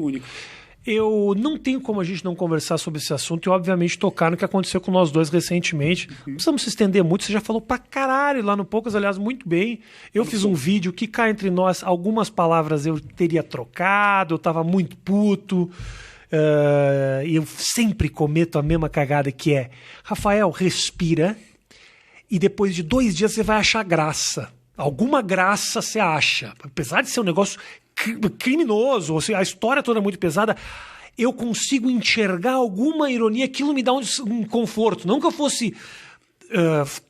único. Eu não tenho como a gente não conversar sobre esse assunto e, obviamente, tocar no que aconteceu com nós dois recentemente. Não precisamos se estender muito, você já falou pra caralho lá no Poucas, aliás, muito bem. Eu fiz um vídeo que cá entre nós, algumas palavras eu teria trocado, eu tava muito puto. E eu sempre cometo a mesma cagada que é: Rafael, respira e depois de 2 dias você vai achar graça. Alguma graça você acha. Apesar de ser um negócio criminoso, ou seja, a história toda é muito pesada, eu consigo enxergar alguma ironia, aquilo me dá um conforto. Não que eu fosse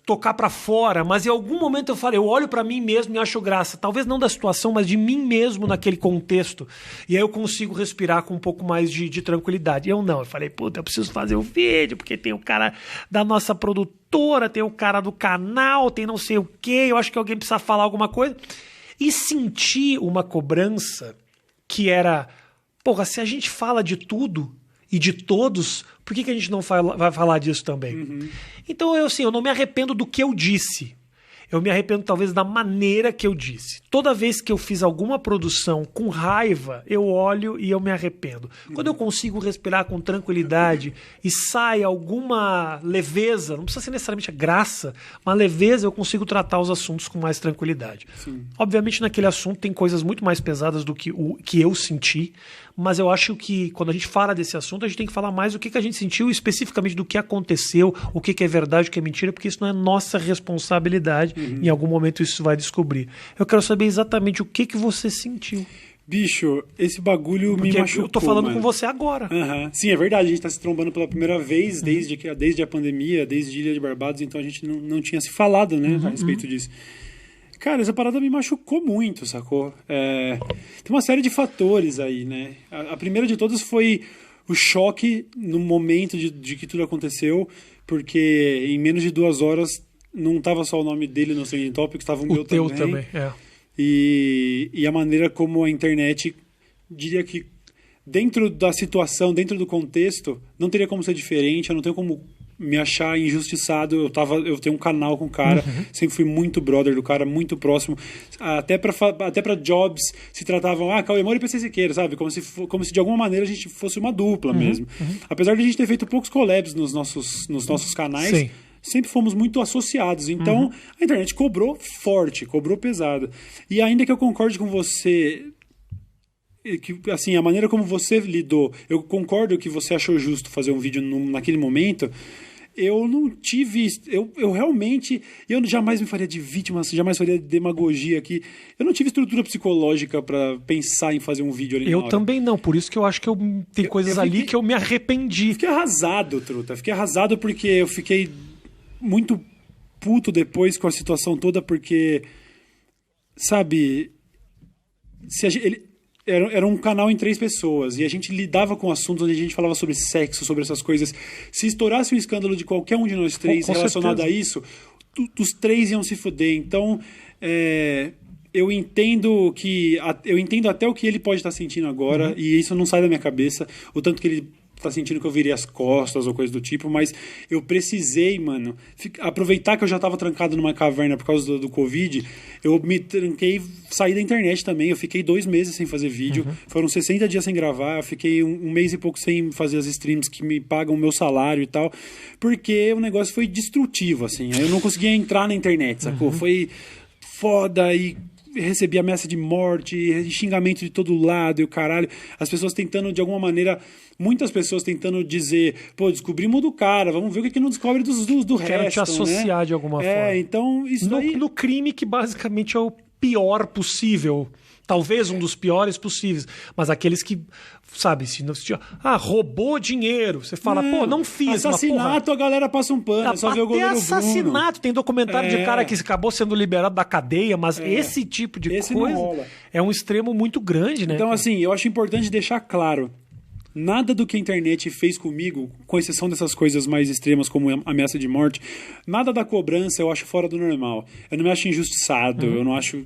tocar pra fora, mas em algum momento eu olho pra mim mesmo e acho graça. Talvez não da situação, mas de mim mesmo naquele contexto. E aí eu consigo respirar com um pouco mais de tranquilidade. Eu falei, puta, eu preciso fazer o vídeo, porque tem o cara da nossa produtora, tem o cara do canal, tem não sei o quê, eu acho que alguém precisa falar alguma coisa. E senti uma cobrança que era, porra, se a gente fala de tudo e de todos, por que a gente não vai falar disso também? Uhum. Então, eu não me arrependo do que eu disse. Eu me arrependo, talvez, da maneira que eu disse. Toda vez que eu fiz alguma produção com raiva, eu olho e eu me arrependo. Quando eu consigo respirar com tranquilidade e sai alguma leveza, não precisa ser necessariamente a graça, mas leveza, eu consigo tratar os assuntos com mais tranquilidade. Sim. Obviamente, naquele assunto tem coisas muito mais pesadas do que o que eu senti, mas eu acho que quando a gente fala desse assunto, a gente tem que falar mais do que a gente sentiu, especificamente do que aconteceu, o que é verdade, o que é mentira, porque isso não é nossa responsabilidade. Uhum. Em algum momento isso vai descobrir. Eu quero saber exatamente o que você sentiu. Bicho, esse bagulho porque me machucou, eu tô falando com você agora. Uhum. Sim, é verdade, a gente tá se trombando pela primeira vez desde a pandemia, desde Ilha de Barbados, então a gente não tinha se falado, né, a respeito disso. Cara, essa parada me machucou muito, sacou? Tem uma série de fatores aí, né? A primeira de todas foi o choque no momento de que tudo aconteceu, porque em menos de 2 horas não tava só o nome dele no Trending Topics, tava o meu teu também. E a maneira como a internet, diria que dentro da situação, dentro do contexto, não teria como ser diferente, eu não tenho como me achar injustiçado. Eu tenho um canal com o cara, sempre fui muito brother do cara, muito próximo, até pra jobs se tratavam, Cauê Moura e PC Siqueira, sabe, como se de alguma maneira a gente fosse uma dupla mesmo, apesar de a gente ter feito poucos collabs nos nossos canais. Sim. Sempre fomos muito associados, então a internet cobrou forte, cobrou pesado, e ainda que eu concorde com você que, assim, a maneira como você lidou, eu concordo que você achou justo fazer um vídeo naquele momento. Eu não tive... Eu realmente... Eu jamais me faria de vítima, jamais faria de demagogia aqui. Eu não tive estrutura psicológica pra pensar em fazer um vídeo ali na hora. Eu também não, por isso que eu acho que tem coisas ali que eu me arrependi. Fiquei arrasado, truta. Fiquei arrasado porque eu fiquei muito puto depois com a situação toda, porque... Sabe... Era um canal em 3 pessoas, e a gente lidava com assuntos onde a gente falava sobre sexo, sobre essas coisas. Se estourasse um escândalo de qualquer um de nós 3 relacionado a isso, os 3 iam se fuder. Então, eu entendo até o que ele pode estar sentindo agora, e isso não sai da minha cabeça, o tanto que ele tá sentindo que eu virei as costas ou coisa do tipo, mas eu precisei, mano, aproveitar que eu já tava trancado numa caverna por causa do Covid, eu me tranquei, saí da internet também, eu fiquei 2 meses sem fazer vídeo, foram 60 dias sem gravar, eu fiquei um mês e pouco sem fazer as streams que me pagam o meu salário e tal, porque o negócio foi destrutivo, assim, eu não conseguia entrar na internet, sacou? Foi foda e recebi ameaça de morte, xingamento de todo lado e o caralho, as pessoas tentando de alguma maneira, muitas pessoas tentando dizer, pô, descobrimos do cara, vamos ver o que não descobre do resto, quero te associar, né? De alguma forma. Então isso no crime que basicamente é o pior possível, talvez um dos piores possíveis, mas aqueles que, sabe, roubou dinheiro, você fala, pô, não fiz. Assassinato, a galera passa um pano, é só ver o goleiro assassinato, Bruno. Tem documentário de cara que acabou sendo liberado da cadeia, mas esse tipo de coisa é um extremo muito grande, né? Então, assim, eu acho importante deixar claro, nada do que a internet fez comigo, com exceção dessas coisas mais extremas como ameaça de morte, nada da cobrança eu acho fora do normal. Eu não me acho injustiçado, eu não acho